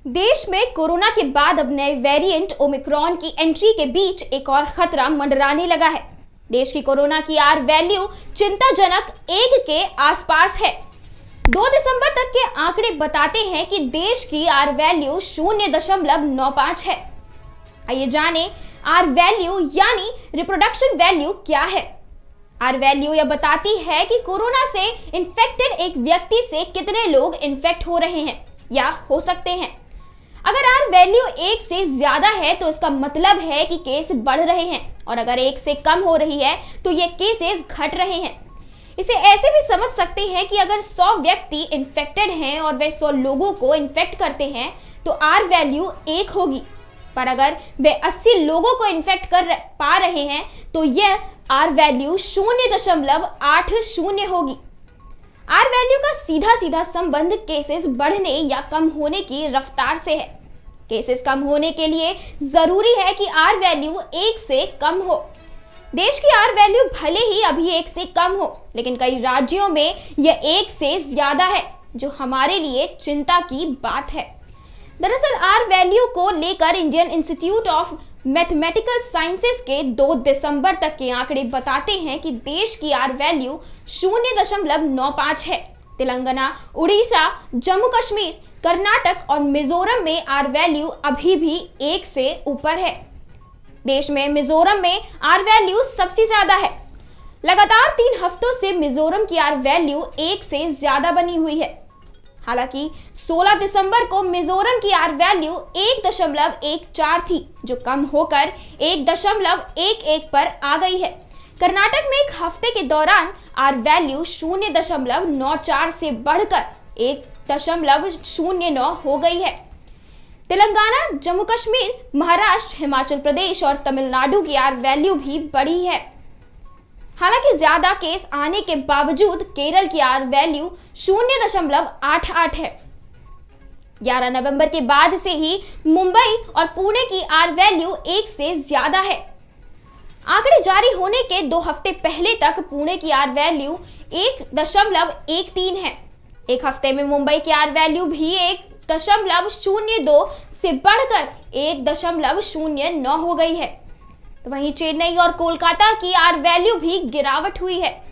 देश में कोरोना के बाद अब नए वेरिएंट ओमिक्रॉन की एंट्री के बीच एक और खतरा मंडराने लगा है। देश की कोरोना की आर वैल्यू चिंताजनक 1 के आसपास है। 2 दिसंबर तक के आंकड़े बताते हैं कि देश की आर वैल्यू 0.95 है। आइए जानें आर वैल्यू यानी रिप्रोडक्शन वैल्यू क्या है। आर वैल्यू यह बताती है कि कोरोना से इन्फेक्टेड एक व्यक्ति से कितने लोग इन्फेक्ट हो रहे हैं या हो सकते हैं। अगर आर वैल्यू 1 से ज्यादा है तो इसका मतलब है कि केस बढ़ रहे हैं, और अगर 1 से कम हो रही है तो ये केसेस घट रहे हैं। इसे ऐसे भी समझ सकते हैं कि अगर 100 व्यक्ति इन्फेक्टेड हैं और वे 100 लोगों को इन्फेक्ट करते हैं तो आर वैल्यू 1 होगी, पर अगर वे 80 लोगों को इन्फेक्ट कर पा रहे हैं तो यह आर वैल्यू 0.80 होगी। आर वैल्यू का सीधा सीधा संबंध केसेस बढ़ने या कम होने की रफ्तार से है। केसेस कम होने के लिए जरूरी है कि आर वैल्यू 1 से कम हो। देश की आर वैल्यू भले ही अभी 1 से कम हो, लेकिन कई राज्यों में यह 1 से ज्यादा है, जो हमारे लिए चिंता की बात है। दरअसल आर वैल्यू को लेकर Indian institute of mathematical sciences के 2 दिसंबर तक के आंकड़े बताते हैं कि देश की आर वैल्यू 0.95 है। तेलंगाना, उड़ीसा, जम्मू कश्मीर, कर्नाटक और मिजोरम में आर वैल्यू अभी भी 1 से ऊपर है। देश में मिजोरम में आर वैल्यू सबसे ज्यादा है। लगातार 3 हफ्तों से मिजोरम की आर वैल्यू 1 से ज्यादा बनी हुई है। हालांकि 16 दिसंबर को मिजोरम की आर वैल्यू 1.14 थी, जो कम होकर 1.11 पर आ गई है। कर्नाटक में एक हफ्ते के दौरान आर वैल्यू 0.94 से बढ़कर 1.09 हो गई है। तेलंगाना, जम्मू कश्मीर, महाराष्ट्र, हिमाचल प्रदेश और तमिलनाडु की आर वैल्यू भी बढ़ी है। हालांकि ज्यादा केस आने के बावजूद केरल की आर वैल्यू 0.88 है। 11 नवंबर के बाद से ही मुंबई और पुणे की आर वैल्यू 1 से ज्यादा है। आंकड़े जारी होने के 2 हफ्ते पहले तक पुणे की आर वैल्यू 1.13 है। एक हफ्ते में मुंबई की आर वैल्यू भी 1.02 से बढ़कर 1.09 हो गई है। तो वहीं चेन्नई और कोलकाता की आर वैल्यू भी गिरावट हुई है।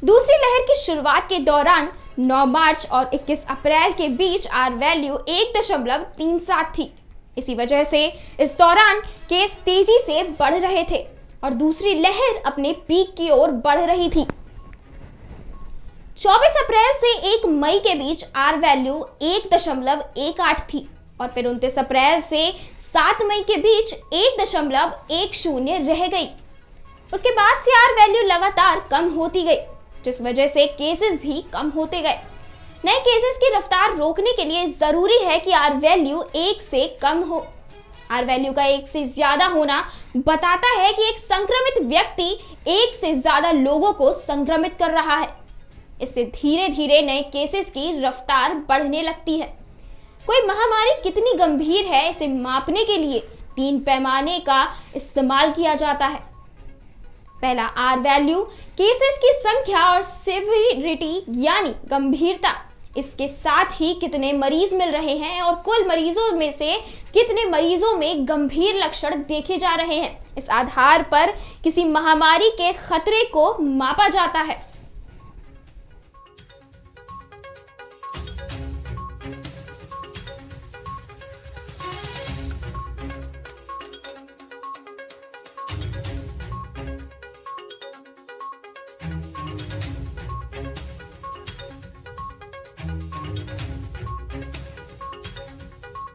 दूसरी लहर की शुरुआत के दौरान 9 मार्च और 21 अप्रैल के बीच आर वैल्यू 1.37 थी। इसी वजह से इस दौरान केस तेजी से बढ़ रहे थे और दूसरी लहर अपने पीक की ओर बढ़ रही थी। 24 अप्रैल से 1 मई के बीच आर वैल्यू 1.18 थी और फिर 29 अप्रैल से 7 मई के बीच 1.10 रह गई। उसके बाद से आर वैल्यू लगातार कम होती गई, जिस वजह से केसेस भी कम होते गए। नए केसेस की रफ्तार रोकने के लिए जरूरी है कि आर वैल्यू 1 से कम हो। आर वैल्यू का 1 से ज्यादा होना बताता है कि एक संक्रमित व्यक्ति 1 से ज्यादा लोगों को संक्रमित कर रहा है। इससे धीरे धीरे नए केसेस की रफ्तार बढ़ने लगती है। कोई महामारी कितनी गंभीर है, इसे मापने के लिए 3 पैमाने का इस्तेमाल किया जाता है। पहला आर वैल्यू केसेस की संख्या और सेवेरिटी यानी गंभीरता, इसके साथ ही कितने मरीज मिल रहे हैं और कुल मरीजों में से कितने मरीजों में गंभीर लक्षण देखे जा रहे हैं। इस आधार पर किसी महामारी के खतरे को मापा जाता है।